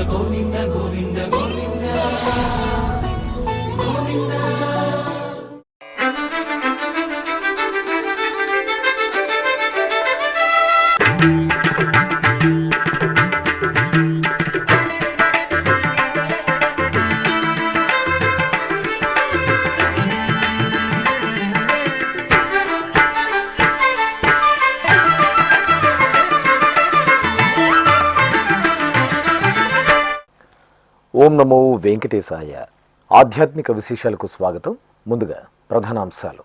గోవింద గోవింద గోవింద గోవింద. ఓం నమో వెంకటేశాయ. ఆధ్యాత్మిక విశేషాలకు స్వాగతం. ముందుగా ప్రధానాంశాలు.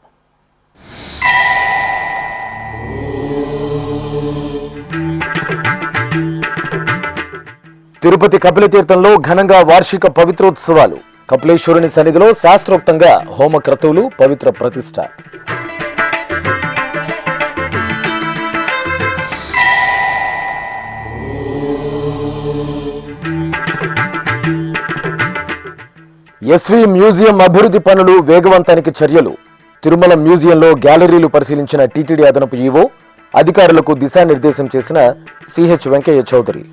తిరుపతి కపిలతీర్థంలో ఘనంగా వార్షిక పవిత్రోత్సవాలు. కపిలేశ్వరుని సన్నిధిలో శాస్త్రోక్తంగా హోమక్రతువులు, పవిత్ర ప్రతిష్ఠ. ఎస్వి మ్యూజియం అభివృద్ధి పనులు వేగవంతానికి చర్యలు. తిరుమల మ్యూజియంలో గ్యాలరీలు పరిశీలించిన టీటీడీ అదనపు ఈవో, అధికారులకు దిశానిర్దేశం చేసిన సిహెచ్ వెంకయ్య చౌదరి.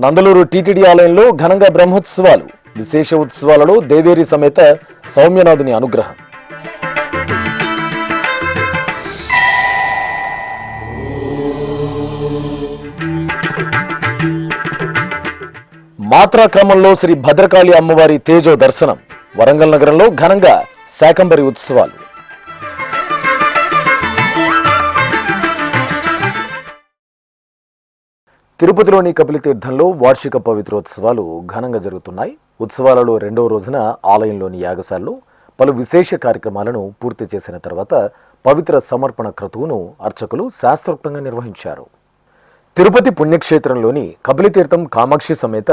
నందలూరు టీటీడీ ఆలయంలో ఘనంగా బ్రహ్మోత్సవాలు. విశేష ఉత్సవాలలో దేవేరి సమేత సౌమ్యనాథుని అనుగ్రహం. మాత్రా క్రమంలో శ్రీ భద్రకాళి అమ్మవారి తేజో దర్శనం. వరంగల్ నగరంలో ఘనంగా శాకంబరి ఉత్సవాలు. తిరుపతిలోని కపిలతీర్థంలో వార్షిక పవిత్రోత్సవాలు ఘనంగా జరుగుతున్నాయి. ఉత్సవాలలో రెండవ రోజున ఆలయంలోని యాగశాలలో పలు విశేష కార్యక్రమాలను పూర్తి చేసిన తర్వాత పవిత్ర సమర్పణ క్రతువును అర్చకులు శాస్త్రోక్తంగా నిర్వహించారు. తిరుపతి పుణ్యక్షేత్రంలోని కపిలతీర్థం కామాక్షి సమేత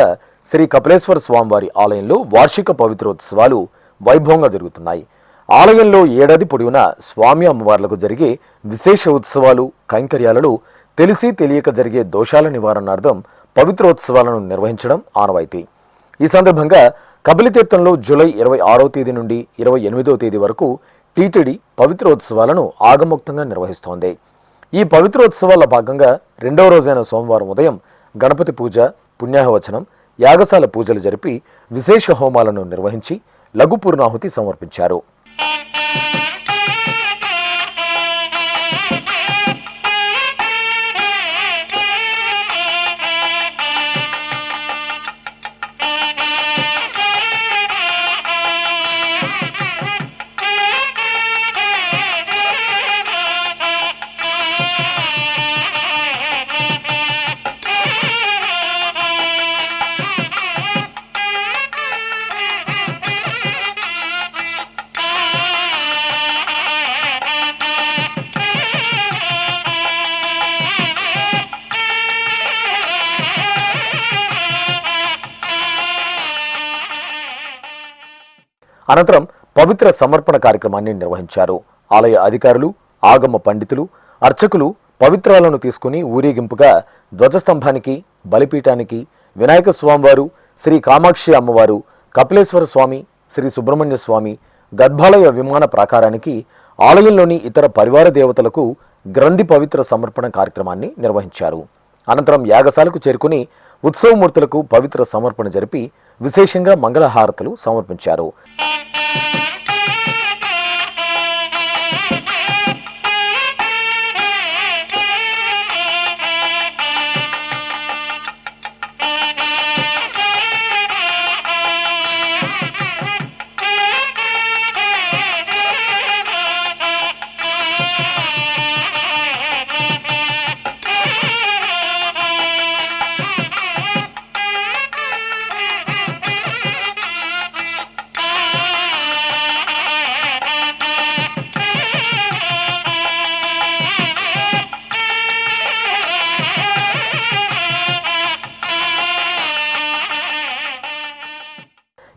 శ్రీ కపిలేశ్వర స్వామివారి ఆలయంలో వార్షిక పవిత్రోత్సవాలు వైభవంగా జరుగుతున్నాయి. ఆలయంలో ఏడాది పొడవునా స్వామి అమ్మవార్లకు జరిగే విశేష ఉత్సవాలు, కైంకర్యాలలో తెలిసి తెలియక జరిగే దోషాల నివారణార్థం పవిత్రోత్సవాలను నిర్వహించడం ఆనవాయితీ. ఈ సందర్భంగా కపిలతీర్థంలో జూలై 26వ తేదీ నుండి 28వ తేదీ వరకు టీటీడీ పవిత్రోత్సవాలను ఆగమోక్తంగా నిర్వహిస్తోంది. ఈ పవిత్రోత్సవాల భాగంగా రెండవ రోజైన సోమవారం ఉదయం గణపతి పూజ, పుణ్యాహవచనం, యాగశాల పూజలు జరిపి విశేష హోమాలను నిర్వహించి లఘు పూర్ణాహుతి సమర్పించారు. అనంతరం పవిత్ర సమర్పణ కార్యక్రమాన్ని నిర్వహించారు. ఆలయ అధికారులు, ఆగమ పండితులు, అర్చకులు పవిత్రాలను తీసుకుని ఊరేగింపుగా ధ్వజస్తంభానికి, బలిపీఠానికి, వినాయక స్వామివారు, శ్రీ కామాక్షి అమ్మవారు, కపిలేశ్వర స్వామి, శ్రీ సుబ్రహ్మణ్య స్వామి, గర్భాలయ విమాన ప్రాకారానికి, ఆలయంలోని ఇతర పరివార దేవతలకు గ్రంథి పవిత్ర సమర్పణ కార్యక్రమాన్ని నిర్వహించారు. అనంతరం యాగశాలకు చేరుకుని ఉత్సవమూర్తులకు పవిత్ర సమర్పణ జరిపి విశేషంగా మంగళహారతులు సమర్పించారు.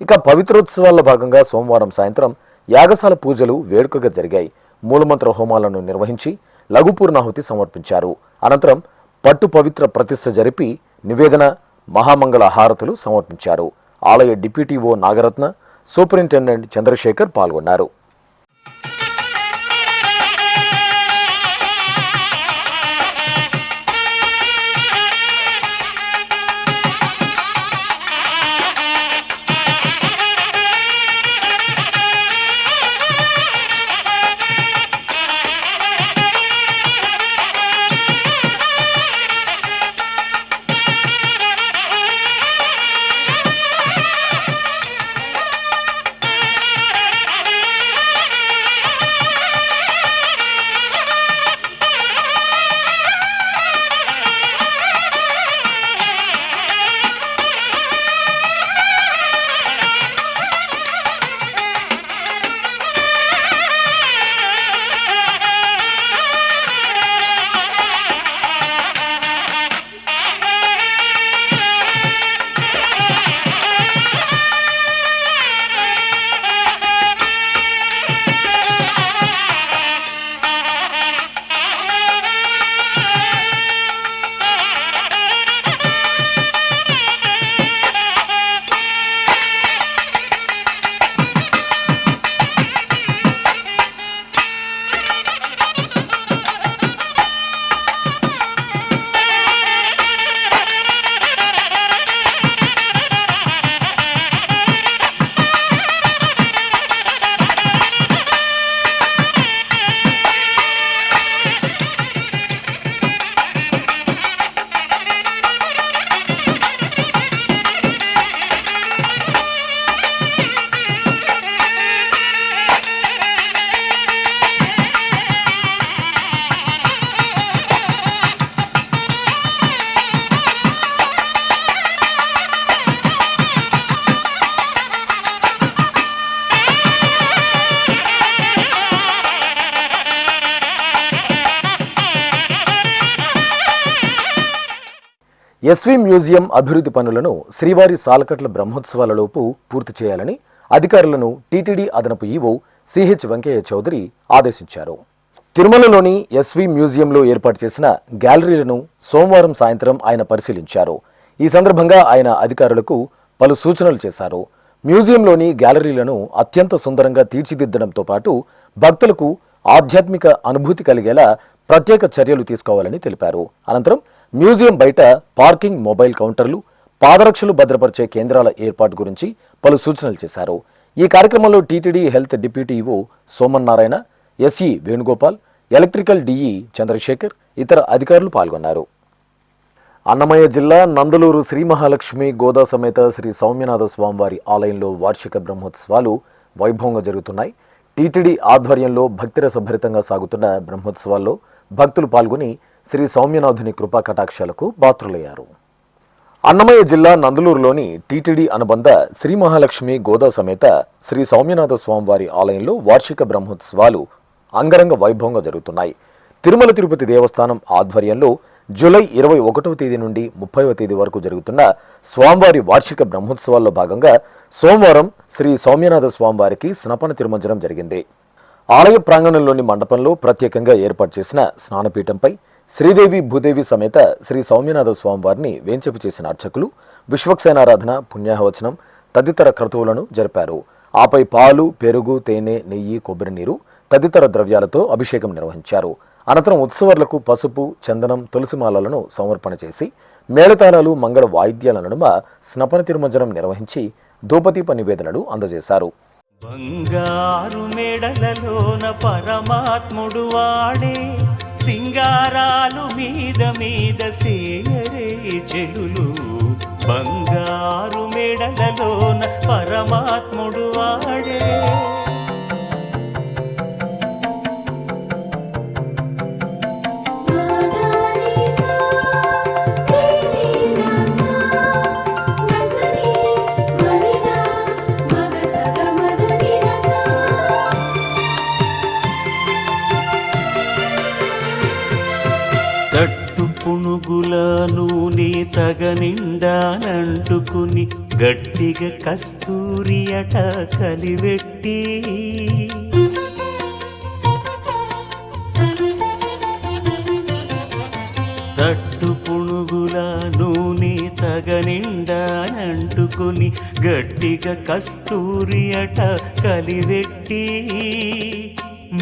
ఇక పవిత్రోత్సవాల భాగంగా సోమవారం సాయంత్రం యాగశాల పూజలు వేడుకగా జరిగాయి. మూలమంత్ర హోమాలను నిర్వహించి లఘు పూర్ణాహుతి సమర్పించారు. అనంతరం పట్టు పవిత్ర ప్రతిష్ఠ జరిపి నివేదన, మహామంగళ హారతులు సమర్పించారు. ఆలయ డిప్యూటీ ఓ నాగరత్న, సూపరింటెండెంట్ చంద్రశేఖర్ పాల్గొన్నారు. ఎస్వి మ్యూజియం అభివృద్ధి పనులను శ్రీవారి సాలకట్ల బ్రహ్మోత్సవాలలోపు పూర్తి చేయాలని అధికారులను టీటీడీ అదనపు ఈవో సిహెచ్ వెంకయ్య చౌదరి ఆదేశించారు. తిరుమలలోని ఎస్వి మ్యూజియంలో ఏర్పాటు చేసిన గ్యాలరీలను సోమవారం సాయంత్రం ఆయన పరిశీలించారు. ఈ సందర్భంగా ఆయన అధికారులకు పలు సూచనలు చేశారు. మ్యూజియంలోని గ్యాలరీలను అత్యంత సుందరంగా తీర్చిదిద్దడంతో పాటు భక్తులకు ఆధ్యాత్మిక అనుభూతి కలిగేలా ప్రత్యేక చర్యలు తీసుకోవాలని తెలిపారు. అనంతరం మ్యూజియం బయట పార్కింగ్, మొబైల్ కౌంటర్లు, పాదరక్షలు భద్రపరిచే కేంద్రాల ఏర్పాటు గురించి పలు సూచనలు చేశారు. ఈ కార్యక్రమంలో TTD health deputy EO Somanarayana, SE Venugopal, electrical DE Chandrashekhar, ఇతర అధికారులు పాల్గొన్నారు. అన్నమయ్య జిల్లా నందలూరు శ్రీ మహాలక్ష్మి గోదా సమేత శ్రీ సౌమ్యనాథ స్వామివారి ఆలయంలో వార్షిక బ్రహ్మోత్సవాలు వైభవంగా జరుగుతున్నాయి. టీటీడీ ఆధ్వర్యంలో భక్తిరసభరితంగా సాగుతున్న బ్రహ్మోత్సవాల్లో భక్తులు పాల్గొని శ్రీ సౌమ్యనాథుని కృపా కటాక్షాలకు పాత్రులయ్యారు. అన్నమయ్య జిల్లా నందలూరులోని టీటీడీ అనుబంధ శ్రీ మహాలక్ష్మి గోదా సమేత శ్రీ సౌమ్యనాథ స్వామివారి ఆలయంలో వార్షిక బ్రహ్మోత్సవాలు అంగరంగ వైభవంగా జరుగుతున్నాయి. తిరుమల తిరుపతి దేవస్థానం ఆధ్వర్యంలో జూలై 21వ తేదీ నుండి 30వ తేదీ వరకు జరుగుతున్న స్వామివారి వార్షిక బ్రహ్మోత్సవాల్లో భాగంగా సోమవారం శ్రీ సౌమ్యనాథ స్వామివారికి స్నపన తిరుమంజనం జరిగింది. ఆలయ ప్రాంగణంలోని మండపంలో ప్రత్యేకంగా ఏర్పాటు చేసిన స్నానపీఠంపై శ్రీదేవి భూదేవి సమేత శ్రీ సౌమ్యనాథ స్వామివారిని వేంచేపు చేసిన అర్చకులు విశ్వక్సేనారాధన, పుణ్యాహవచనం తదితర క్రతువులను జరిపారు. ఆపై పాలు, పెరుగు, తేనె, నెయ్యి, కొబ్బరి నీరు తదితర ద్రవ్యాలతో అభిషేకం నిర్వహించారు. అనంతరం ఉత్సవర్లకు పసుపు, చందనం, తులసిమాలలను సమర్పణ చేసి మేళతాళాలు, మంగళ వాయిద్యాల నడుమ స్నపన తిరుమంజనం నిర్వహించి ధూపదీప నివేదనలు అందజేశారు. బంగారు మెడలలోన పరమాత్ముడు వాడే, సింగారాలు మీద మీద సేయరే చెలులు. బంగారు మెడలలోన పరమాత్ముడు వాడే. పునుగుల నూనె తగనిండానంటుకుని గట్టిగా కస్తూరి అట కలివెట్టి, తట్టు పునుగుల నూనె తగనిండా అంటుకుని గట్టిగా కస్తూరి అట కలివెట్టి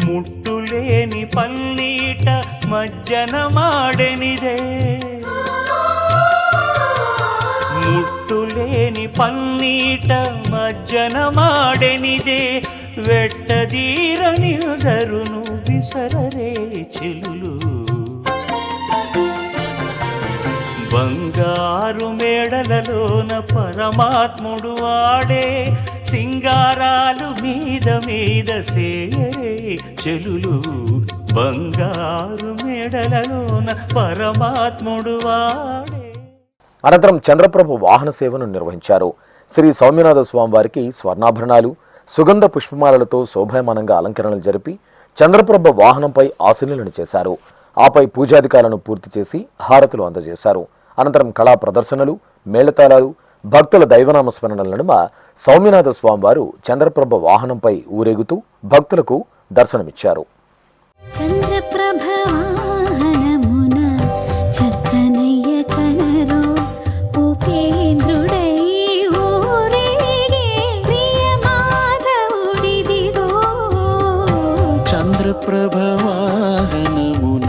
ముట్టులేని పన్నీట మజ్జన మాడెనిదే ముట్టులేని పన్నీట మజ్జన మాడెనిదే వెట్టదీరనిదరును విసరరే చెలులు బంగారు మేడలలోన పరమాత్ముడు వాడే సింగారాలు మీద మీద సేయరే చెలులు బంగారు మేడలలోన పరమాత్ముడు వాడే. అనంతరం చంద్రప్రభ వాహన సేవను నిర్వహించారు. శ్రీ సౌమ్యనాథ స్వామివారికి స్వర్ణాభరణాలు సుగంధ పుష్పమాలలతో శోభాయమానంగా అలంకరణలు జరిపి చంద్రప్రభ వాహనంపై ఆశీనులను చేశారు. ఆపై పూజాధికారులను పూర్తి చేసి హారతులు అందజేశారు. అనంతరం కళా ప్రదర్శనలు మేళతాళాలు భక్తుల దైవనామ స్మరణల నడుమ సౌమ్యనాథ స్వామివారు చంద్రప్రభ వాహనంపై ఊరేగుతూ భక్తులకు దర్శనమిచ్చారు. చంద్రప్రభవాహనమున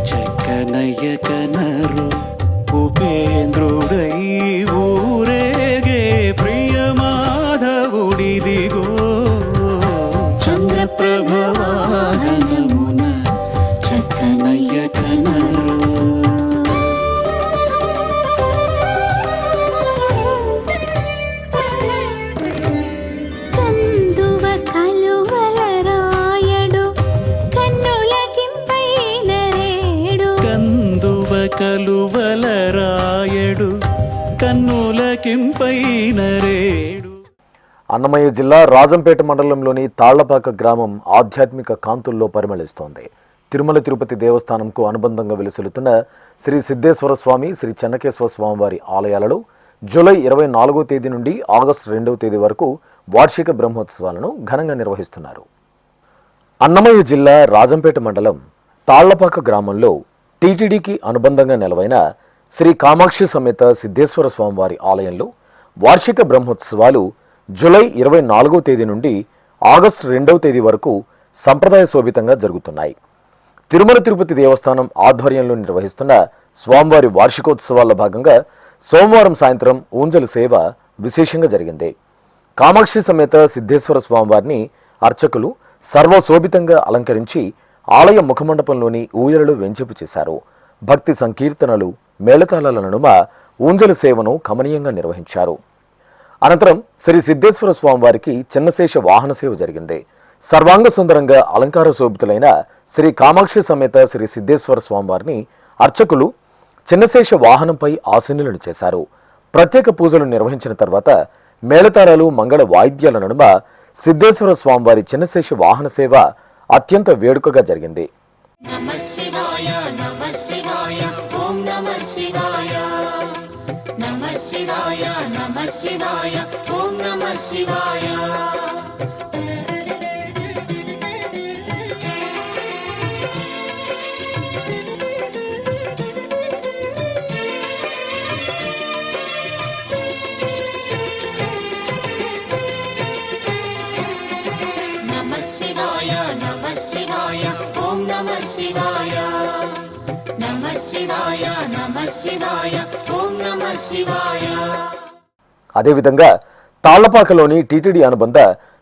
చక్కనయ్య కనరు ఉపేంద్రుడై ఊరేగే ప్రియమాధవుడిదిగో చంద్రప్రభవాహనమున చక్కనయ్య కనరు. కలువలరాయడు కన్నులకింపైనరేడు. అన్నమయ్య జిల్లా రాజంపేట మండలంలోని తాళ్లపాక గ్రామం ఆధ్యాత్మిక కాంతుల్లో పరిమళిస్తోంది. తిరుమల తిరుపతి దేవస్థానంకు అనుబంధంగా వెలుసెలుతున్న శ్రీ సిద్ధేశ్వర స్వామి, శ్రీ చెన్నకేశ్వర స్వామి వారి ఆలయాలలో జూలై 24వ తేదీ నుండి ఆగస్టు 2వ తేదీ వరకు వార్షిక బ్రహ్మోత్సవాలను ఘనంగా నిర్వహిస్తున్నారు. అన్నమయ్య జిల్లా రాజంపేట మండలం తాళ్లపాక గ్రామంలో టీటీడీకి అనుబంధంగా నెలవైన శ్రీ కామాక్షి సమేత సిద్ధేశ్వర స్వామివారి ఆలయంలో వార్షిక బ్రహ్మోత్సవాలు జూలై 24వ తేదీ నుండి ఆగస్టు 2వ తేదీ వరకు సంప్రదాయ శోభితంగా జరుగుతున్నాయి. తిరుమల తిరుపతి దేవస్థానం ఆధ్వర్యంలో నిర్వహిస్తున్న స్వామివారి వార్షికోత్సవాల్లో భాగంగా సోమవారం సాయంత్రం ఊంజల్ సేవ విశేషంగా జరిగింది. కామాక్షి సమేత సిద్ధేశ్వర స్వామివారిని అర్చకులు సర్వశోభితంగా అలంకరించి ఆలయ ముఖమండపంలోని ఊయలలు వెంచేపు చేశారు. భక్తి సంకీర్తనలు మేళతాళాల నడుమ ఊంజల సేవను కమనీయంగా నిర్వహించారు. అనంతరం శ్రీ సిద్ధేశ్వర స్వామివారికి చిన్నశేష వాహన సేవ జరిగింది. సర్వాంగ సుందరంగా అలంకార శోభితులైన శ్రీ కామాక్షి సమేత శ్రీ సిద్ధేశ్వర స్వామివారిని అర్చకులు చిన్నశేష వాహనంపై ఆసీనులను చేశారు. ప్రత్యేక పూజలు నిర్వహించిన తర్వాత మేళతాళాలు మంగళ వాయిద్యాల నడుమ సిద్ధేశ్వర స్వామివారి చిన్నశేష వాహన సేవ అత్యంత వేడుకగా జరిగింది. అదేవిధంగా తాళ్లపాకలోని టీటీడీ అనుబంధ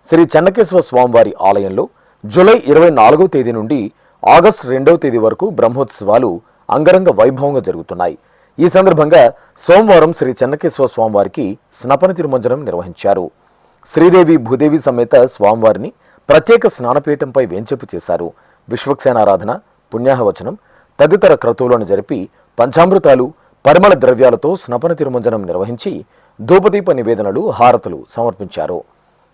శ్రీ చెన్నకేశ్వర స్వామివారి ఆలయంలో జూలై 24వ తేదీ నుండి ఆగస్టు 2వ తేదీ వరకు బ్రహ్మోత్సవాలు అంగరంగ వైభవంగా జరుగుతున్నాయి. ఈ సందర్భంగా సోమవారం శ్రీ చెన్నకేశ్వర స్వామివారికి స్నపన తిరుమంజనం నిర్వహించారు. శ్రీదేవి భూదేవి సమేత స్వామివారిని ప్రత్యేక స్నానపీఠంపై వేంచేపు చేశారు. విశ్వక్సేనారాధన, పుణ్యాహవచనం తదితర క్రతువులను జరిపి పంచామృతాలు, పరిమళ ద్రవ్యాలతో స్నపన తిరుమంజనం నిర్వహించి ధూపదీప నివేదనలు, హారతులు సమర్పించారు.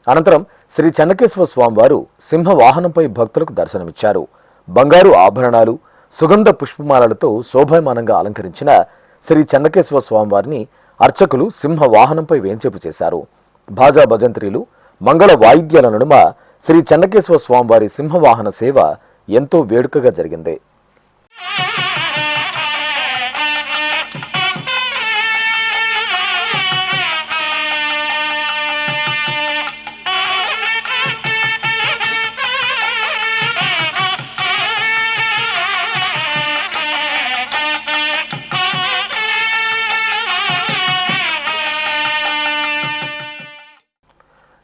అనంతరం శ్రీ చెన్నకేశ్వర స్వామివారు సింహ వాహనంపై భక్తులకు దర్శనమిచ్చారు. బంగారు ఆభరణాలు, సుగంధ పుష్పమాలలతో శోభాయమానంగా అలంకరించిన శ్రీ చెన్నకేశ్వర స్వామివారిని అర్చకులు సింహ వాహనంపై వేంచేపు చేశారు. భాజా భజంత్రీలు, మంగళ వాయిద్యాల నడుమ శ్రీ చెన్నకేశ్వర స్వామివారి సింహవాహన సేవ ఎంతో వేడుకగా జరిగింది.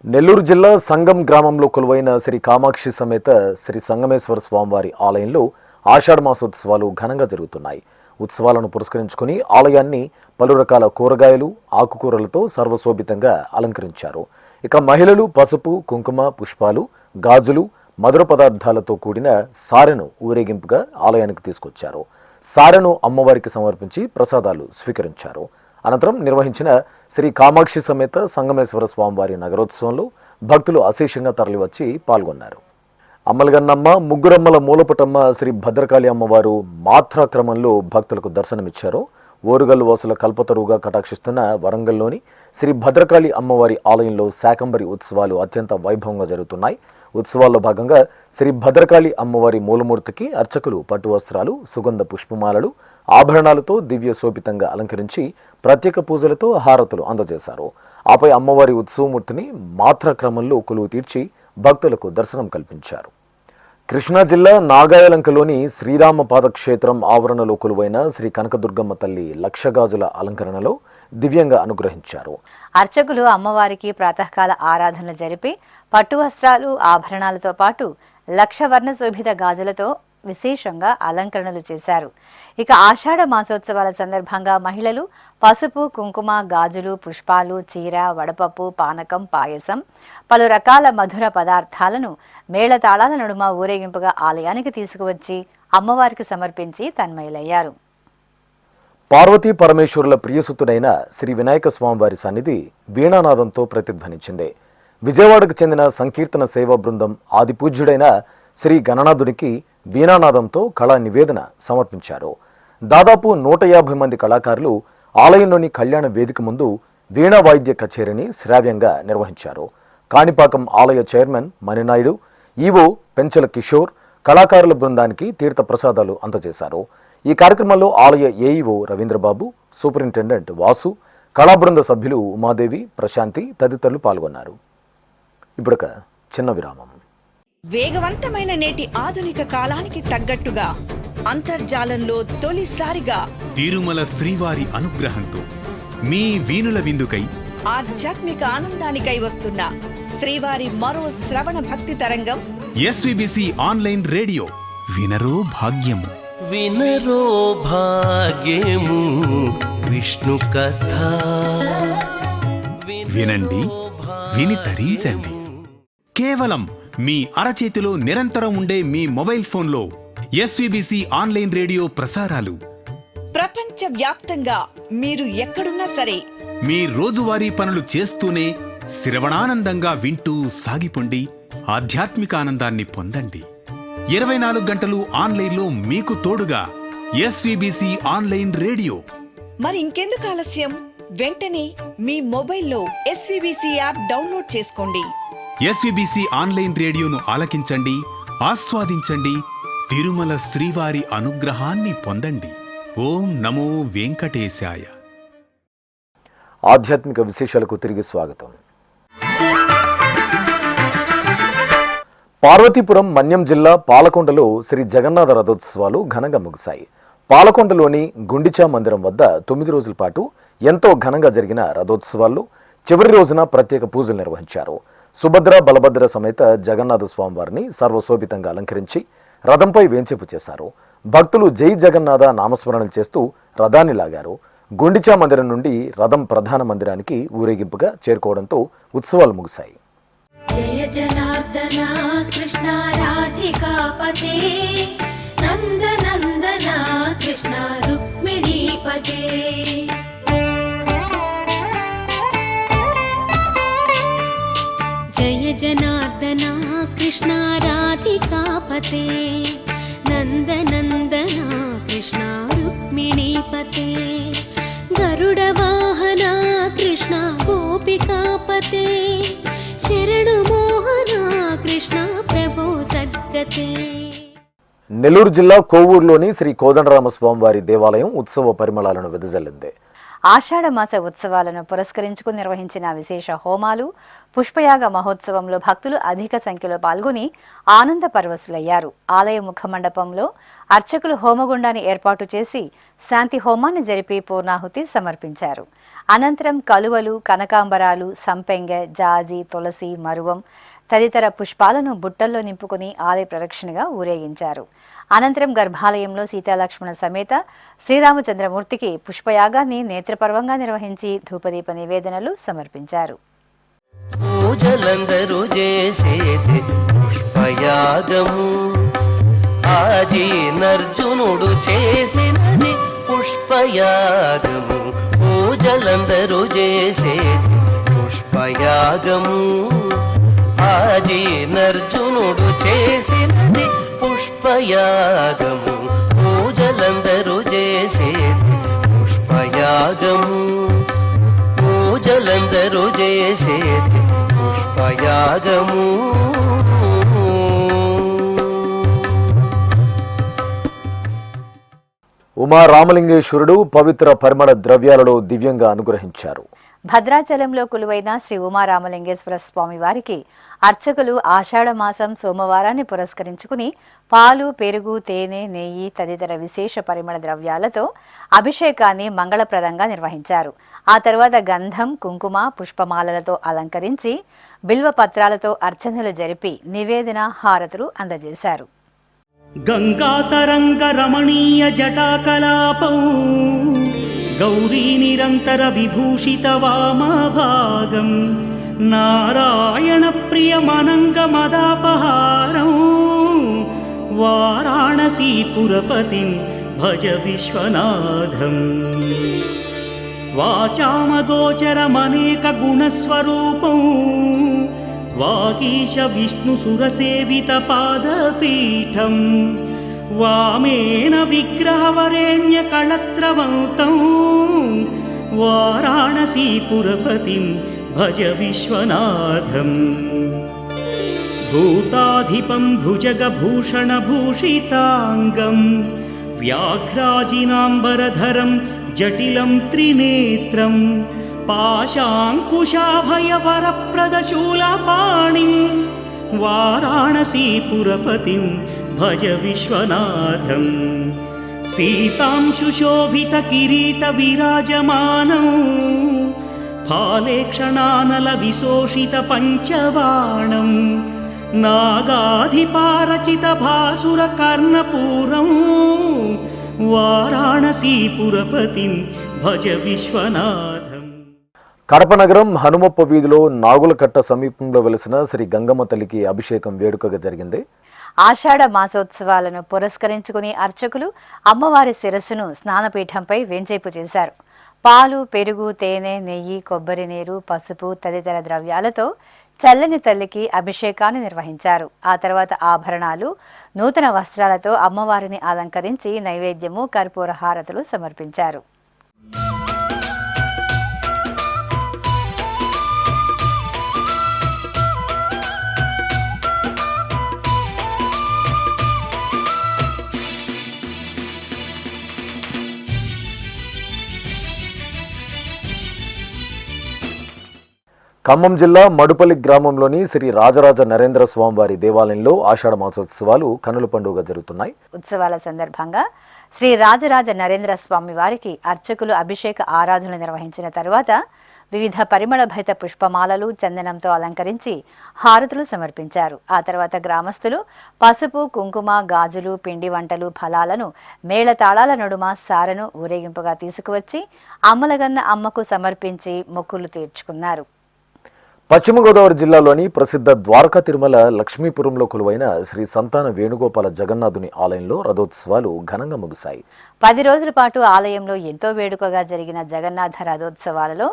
నెల్లూరు జిల్లా సంగం గ్రామంలో కొలువైన శ్రీ కామాక్షి సమేత శ్రీ సంగమేశ్వర స్వామివారి ఆలయంలో ఆషాఢ మాసోత్సవాలు ఘనంగా జరుగుతున్నాయి. ఉత్సవాలను పురస్కరించుకుని ఆలయాన్ని పలు రకాల కూరగాయలు, ఆకుకూరలతో సర్వశోభితంగా అలంకరించారు. ఇక మహిళలు పసుపు, కుంకుమ, పుష్పాలు, గాజులు, మధుర పదార్థాలతో కూడిన సారెను ఊరేగింపుగా ఆలయానికి తీసుకొచ్చారు. సారెను అమ్మవారికి సమర్పించి ప్రసాదాలు స్వీకరించారు. అనంతరం నిర్వహించిన శ్రీ కామాక్షి సమేత సంగమేశ్వర స్వామివారి నగరోత్సవంలో భక్తులు అశేషంగా తరలివచ్చి పాల్గొన్నారు. అమ్మలగన్నమ్మ, ముగ్గురమ్మల మూలపటమ్మ శ్రీ భద్రకాళి అమ్మవారు మాత్రా క్రమంలో భక్తులకు దర్శనమిచ్చారు. ఓరుగల్లు వాసుల కల్పతరువుగా కటాక్షిస్తున్న వరంగల్లోని శ్రీ భద్రకాళి అమ్మవారి ఆలయంలో శాకంబరి ఉత్సవాలు అత్యంత వైభవంగా జరుగుతున్నాయి. ఉత్సవాల్లో భాగంగా శ్రీ భద్రకాళి అమ్మవారి మూలమూర్తికి అర్చకులు పట్టు వస్త్రాలు, సుగంధ పుష్పమాలలు, ఆభరణాలతో దివ్య శోభితంగా అలంకరించి ప్రత్యేక పూజలతో హారతులు అందజేశారు. ఆపై అమ్మవారి ఉత్సవమూర్తిని మాత్రా క్రమంలో కొలువు తీర్చి భక్తులకు దర్శనం కల్పించారు. కృష్ణా జిల్లా నాగాయలంకలోని శ్రీరామ పాదక్షేత్రం ఆవరణలో కొలువైన శ్రీ కనకదుర్గమ్మ తల్లి లక్షగాజుల అలంకరణలో దివ్యంగా అనుగ్రహించారు. అర్చకులు అమ్మవారికి ప్రాతకాల ఆరాధనలు జరిపి పట్టు వస్త్రాలు, ఆభరణాలతో పాటు లక్ష వర్ణ శోభిత గాజులతో విశేషంగా అలంకరణలు చేశారు. ఇక ఆషాఢ మాసోత్సవాల సందర్భంగా మహిళలు పసుపు, కుంకుమ, గాజులు, పుష్పాలు, చీర, వడపప్పు, పానకం, పాయసం, పలు రకాల మధుర పదార్థాలను మేళతాళాల నడుమ ఊరేగింపుగా ఆలయానికి తీసుకువచ్చి అమ్మవారికి సమర్పించి తన్మయులయ్యారు. పార్వతీ పరమేశ్వరుల ప్రియసుతుడైన శ్రీ వినాయక స్వామివారి సన్నిధి వీణానాదంతో ప్రతిధ్వనించింది. విజయవాడకు చెందిన సంకీర్తన సేవా బృందం ఆదిపూజ్యుడైన శ్రీ గణనాథునికి వీణానాదంతో కళా నివేదన సమర్పించారు. దాదాపు 150 మంది కళాకారులు ఆలయంలోని కళ్యాణ వేదిక ముందు వీణా వాయిద్య కచేరీని శ్రావ్యంగా నిర్వహించారు. కాణిపాకం ఆలయ చైర్మన్ మణినాయుడు, ఈవో పెంచల కిషోర్ కళాకారుల బృందానికి తీర్థ ప్రసాదాలు అందజేశారు. ఈ కార్యక్రమంలో ఆలయ ఏఈఓ రవీంద్రబాబు, సూపరింటెండెంట్ వాసు, కళాబృంద సభ్యులు ఉమాదేవి, ప్రశాంతి తదితరులు పాల్గొన్నారు. ఇప్పుడొక చిన్న విరామం. వేగవంతమైన నేటి ఆధునిక కాలానికి తగ్గట్టుగా అంతర్జాలంలో తొలిసారిగా తిరుమల శ్రీవారి అనుగ్రహంతో మీ వీణుల విందుకై ఆధ్యాత్మిక ఆనందానికై వస్తున్న శ్రీవారి మరో శ్రవణ భక్తి తరంగం ఎస్విబిసి ఆన్లైన్ రేడియో వినరో భాగ్యము. వినరో భాగ్యము విష్ణు కథ. వినండి, విని తరించండి. కేవలం మీ అరచేతిలో నిరంతరం ఉండే మీ మొబైల్ ఫోన్లో ఎస్విబిసి ఆన్లైన్ రేడియో ప్రసారాలు ప్రపంచ వ్యాప్తంగా మీరు ఎక్కడున్నా సరే మీ రోజువారీ పనులు చేస్తూనే శ్రవణానందంగా వింటూ సాగిపోండి, ఆధ్యాత్మిక ఆనందాన్ని పొందండి. 24 గంటలు ఆన్లైన్లో మీకు తోడుగా ఎస్విబిసి ఆన్లైన్ రేడియో. మరి ఇంకెందుకు ఆలస్యం? వెంటనే మీ మొబైల్లో ఎస్విబిసి యాప్ డౌన్లోడ్ చేసుకోండి. ఎస్విబిసి ఆన్లైన్ రేడియోను ఆలకించండి, ఆస్వాదించండి, తిరుమల శ్రీవారి అనుగ్రహాన్ని పొందండి. ఓం నమో వెంకటేశాయ. ఆధ్యాత్మిక విశేషాలకు తిరిగి స్వాగతం. పార్వతీపురం మన్యం జిల్లా పాలకొండలో శ్రీ జగన్నాథ రథోత్సవాలు ఘనంగా ముగిశాయి. పాలకొండలోని గుండిచా మందిరం వద్ద 9 రోజుల పాటు ఎంతో ఘనంగా జరిగిన రథోత్సవాల్లో చివరి రోజున ప్రత్యేక పూజలు నిర్వహించారు. సుభద్ర, బలభద్ర సమేత జగన్నాథ స్వామివారిని సర్వశోభితంగా అలంకరించి రథంపై వేంచేపు చేశారు. భక్తులు జై జగన్నాథ నామస్మరణలు చేస్తూ రథాన్ని లాగారు. గుండిచా మందిరం నుండి రథం ప్రధాన మందిరానికి ఊరేగింపుగా చేరుకోవడంతో ఉత్సవాలు ముగిశాయి. జయ జనార్దన కృష్ణ రాధికాపతే నందనందన కృష్ణ రుక్మిణీపతే. జయ జనార్దన కృష్ణ రాధికాపతే నందనందన కృష్ణ రుక్మిణీపతే. గరుడ వాహన కృష్ణ గోపికాపతే శరణు మోహన కృష్ణ ప్రభో సద్గతే. నెల్లూరు జిల్లా కోవూరులోని శ్రీ కోదండరామస్వామివారి దేవాలయం ఉత్సవ పరిమళాలను వెదజల్లింది. ఆషాఢ మాస ఉత్సవాలను పురస్కరించుకుని నిర్వహించిన విశేష హోమాలు, పుష్పయాగ మహోత్సవంలో భక్తులు అధిక సంఖ్యలో పాల్గొని ఆనంద పరవశులయ్యారు. ఆలయ ముఖ మండపంలో అర్చకులు హోమగుండాన్ని ఏర్పాటు చేసి శాంతి హోమాన్ని జరిపి పూర్ణాహుతి సమర్పించారు. అనంతరం కలువలు, కనకాంబరాలు, సంపెంగ, జాజి, తులసి, మరువం తదితర పుష్పాలను బుట్టల్లో నింపుకుని ఆలయ ప్రదక్షిణగా ఊరేగించారు. అనంతరం గర్భాలయంలో సీతాలక్ష్మణ సమేత శ్రీరామచంద్రమూర్తికి పుష్పయాగాన్ని నేత్రపర్వంగా నిర్వహించి ధూపదీప నివేదనలు సమర్పించారు. పూజలందరూ చేసేది పుష్పయాగము, ఆజీనర్జునుడు చేసినది పుష్పయాగము. పూజలందరూ చేసేది పుష్పయాగము, ఆజీనర్జునుడు చేసినది పుష్పయాగము. పూజలందరూ చేసేది పుష్పయాగము, పూజలందరూ చేసేది పుష్పయాగము. ఉమా రామలింగేశ్వరుడు పవిత్ర పరిమళ ద్రవ్యాలలో దివ్యంగా అనుగ్రహించారు. భద్రాచలంలో కొలువైన శ్రీ ఉమారామలింగేశ్వర స్వామి వారికి అర్చకులు ఆషాఢ మాసం సోమవారాన్ని పురస్కరించుకుని పాలు, పెరుగు, తేనె, నెయ్యి తదితర విశేష పరిమళ ద్రవ్యాలతో అభిషేకాన్ని మంగళప్రదంగా నిర్వహించారు. ఆ తర్వాత గంధం, కుంకుమ, పుష్పమాలలతో అలంకరించి బిల్వ పత్రాలతో అర్చనలు జరిపి నివేదన, హారతులు అందజేశారు. గంగాతరంగ రమణీయ జటాకలాపం గౌరీ నిరంతర విభూషిత వామభాగం నారాయణ ప్రియమనంగ మదాపహారం వారాణసీపురపతిం భజ విశ్వనాథం. వాచామగోచరమనేక గుణస్వరూపం వాగీశ విష్ణు సురసేవిత పాదపీఠం వామేన విగ్రహవరేణ్య కళత్రవంతం వారాణసీపురపతిం భజ విశ్వనాథం. భూతాధిపం భుజగభూషణభూషితాంగం వ్యాఘ్రాజినాంబరధరం జటిలం త్రినేత్రం పాశాంకుశాభయవరప్రదశూలపాణిం వారాణసీపురపతిం భజ విశ్వనాథం. సీతాంశుశోభిత కిరీట విరాజమానం ఫాలేక్షణానల విశోషిత పంచబాణం నాగాధిపారచిత భాసుర కర్ణపూరం వారాణసీపురపతిం భజ విశ్వనాథం. కడప నగరం హనుమప్ప వీధిలో నాగులకట్ట సమీపంలో వెలిసిన శ్రీ గంగమ్మ తల్లికి అభిషేకం వేడుకగా జరిగింది. ఆషాఢ మాసోత్సవాలను పురస్కరించుకుని అర్చకులు అమ్మవారి శిరస్సును స్నానపీఠంపై వేంచేపు చేశారు. పాలు, పెరుగు, తేనె, నెయ్యి, కొబ్బరి నీరు, పసుపు తదితర ద్రవ్యాలతో చల్లని తల్లికి అభిషేకాన్ని నిర్వహించారు. ఆ తర్వాత ఆభరణాలు, నూతన వస్త్రాలతో అమ్మవారిని అలంకరించి నైవేద్యము, కర్పూర హారతులు సమర్పించారు. ఖమ్మం జిల్లా మడుపల్లి గ్రామంలోని శ్రీ రాజరాజ నరేంద్ర స్వామివారి దేవాలయంలో ఆషాఢ మాసోత్సవాలు కన్నుల పండుగ జరుగుతున్నాయి. ఉత్సవాల సందర్భంగా శ్రీ రాజరాజ నరేంద్ర స్వామి వారికి అర్చకులు అభిషేక ఆరాధనలు నిర్వహించిన తరువాత వివిధ పరిమళ భరిత పుష్పమాలలు, చందనంతో అలంకరించి హారతులు సమర్పించారు. ఆ తర్వాత గ్రామస్తులు పసుపు, కుంకుమ, గాజులు, పిండి వంటలు, ఫలాలను మేళతాళాల నడుమ సారను ఊరేగింపుగా తీసుకువచ్చి అమ్మలగన్న అమ్మకు సమర్పించి మొక్కులు తీర్చుకున్నారు. పశ్చిమ గోదావరి జిల్లాలోని ప్రసిద్ధ ద్వారకా తిరుమల లక్ష్మీపురంలో కొలువైన శ్రీ సంతాన వేణుగోపాల జగన్నాథుని ఆలయంలో రథోత్సవాలు ఘనంగా ముగిశాయి. 10 రోజుల పాటు ఆలయంలో ఎంతో వేడుకగా జరిగిన జగన్నాథ రథోత్సవాలలో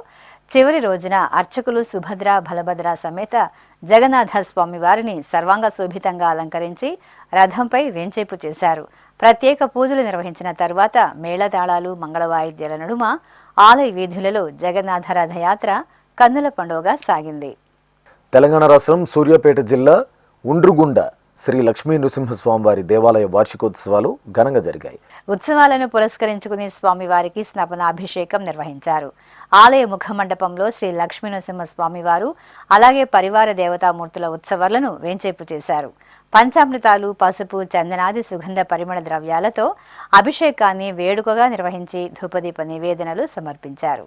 చివరి రోజున అర్చకులు సుభద్ర, బలభద్ర సమేత జగన్నాథ స్వామి వారిని సర్వాంగ శోభితంగా అలంకరించి రథంపై వేంచేపు చేశారు. ప్రత్యేక పూజలు నిర్వహించిన తరువాత మేళతాళాలు, మంగళవాయిద్యాల నడుమ ఆలయ వీధులలో జగన్నాథ రథయాత్ర కన్నుల పండుగగా సాగింది. తెలంగాణ రాష్ట్రం సూర్యాపేట జిల్లా ఉండ్రుగుండ శ్రీ లక్ష్మీ నృసింహస్వామివారి దేవాలయ వార్షికోత్సవాలు ఘనంగా జరిగాయి. ఉత్సవాలను పురస్కరించుకుని స్వామివారికి స్నపనాభిషేకం నిర్వహించారు. ఆలయ ముఖమండపంలో శ్రీ లక్ష్మీ నృసింహస్వామివారు అలాగే పరివార దేవతామూర్తుల ఉత్సవాలను వేంచేపు చేశారు. పంచామృతాలు, పసుపు, చందనాది సుగంధ పరిమళ ద్రవ్యాలతో అభిషేకాన్ని వేడుకగా నిర్వహించి ధూపదీప నివేదనలు సమర్పించారు.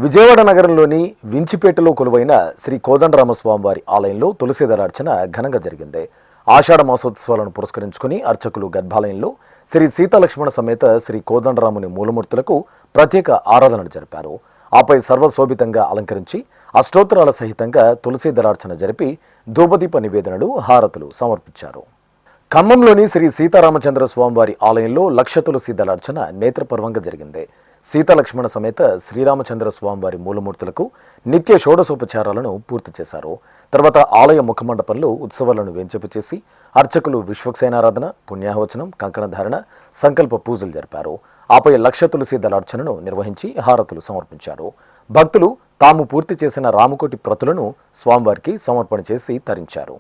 విజయవాడ నగరంలోని వించిపేటలో కొలువైన శ్రీ కోదండరామస్వామివారి ఆలయంలో తులసి దళార్చన ఘనంగా జరిగింది. ఆషాఢ మాసోత్సవాలను పురస్కరించుకుని అర్చకులు గర్భాలయంలో శ్రీ సీతాలక్ష్మణ సమేత శ్రీ కోదండరాముని మూలమూర్తులకు ప్రత్యేక ఆరాధనలు జరిపారు. ఆపై సర్వశోభితంగా అలంకరించి అష్టోత్తరాల సహితంగా తులసి దళార్చన జరిపి ధూపదీప నివేదనలు, హారతులు సమర్పించారు. ఖమ్మంలోని శ్రీ సీతారామచంద్ర స్వామివారి ఆలయంలో లక్ష తులసి దళార్చన నేత్రపర్వంగా జరిగింది. సీతాలక్ష్మణ సమేత శ్రీరామచంద్ర స్వామివారి మూలమూర్తులకు నిత్య షోడశోపచారాలను పూర్తి చేశారు. తర్వాత ఆలయ ముఖమండపంలో ఉత్సవాలను వేంచేపు చేసి అర్చకులు విశ్వక్సేనారాధన, పుణ్యాహవచనం, కంకణధారణ, సంకల్ప పూజలు జరిపారు. ఆపై లక్ష తులసి దళార్చనను నిర్వహించి హారతులు సమర్పించారు. భక్తులు తాము పూర్తి చేసిన రామకోటి ప్రతులను స్వామివారికి సమర్పణ చేసి తరించారు.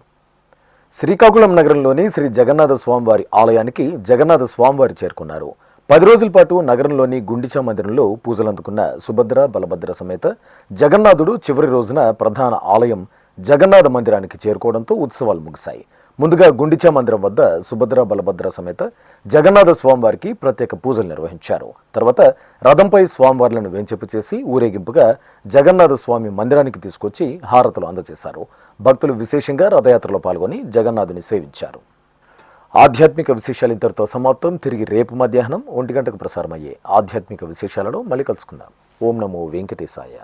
శ్రీకాకుళం నగరంలోని శ్రీ జగన్నాథ స్వామివారి ఆలయానికి జగన్నాథ స్వామివారి చేరుకున్నారు. 10 రోజుల పాటు నగరంలోని గుండిచా మందిరంలో పూజలందుకున్న సుభద్ర, బలభద్ర సమేత జగన్నాథుడు చివరి రోజున ప్రధాన ఆలయం జగన్నాథ మందిరానికి చేరుకోవడంతో ఉత్సవాలు ముగిశాయి. ముందుగా గుండిచా మందిరం వద్ద సుభద్ర, బలభద్ర సమేత జగన్నాథ స్వామివారికి ప్రత్యేక పూజలు నిర్వహించారు. తర్వాత రథంపై స్వామివార్లను వేంచేపు చేసి ఊరేగింపుగా జగన్నాథ స్వామి మందిరానికి తీసుకొచ్చి హారతులు అందజేశారు. భక్తులు విశేషంగా రథయాత్రలో పాల్గొని జగన్నాథుని సేవించారు. ఆధ్యాత్మిక విశేషాలు ఇంతటితో సమాప్తం. తిరిగి రేపు మధ్యాహ్నం 1 గంటకు ప్రసారమయ్యే ఆధ్యాత్మిక విశేషాలలో మళ్ళీ కలుసుకుందాం. ఓం నమో వెంకటేశాయ.